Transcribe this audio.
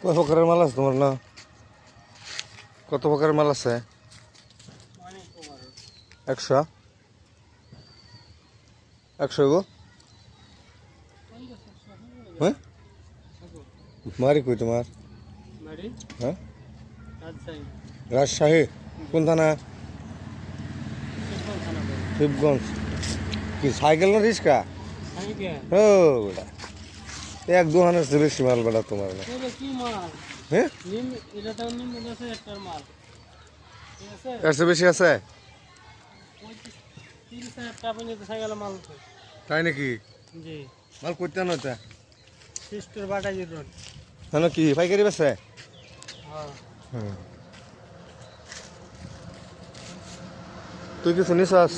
কত প্রকারের মাল আছে তোমার না? কত প্রকারের মাল আছে? 100 100 গো। হ্যাঁ মারি কই তোমার? হ্যাঁ রাজশাহী। কোন থানা? শিবগঞ্জ। কি সাইকেল না রিক্সা? ও বেটা এক দোকানের চেয়ে বেশি মাল বেটা তোমার না। হ্যাঁ এর চেয়ে বেশি আছে? তাই নাকি? মাল করতে না ওটা হ্যাঁ কি পাইকারি বেছে? তুই কিছু নিছাস?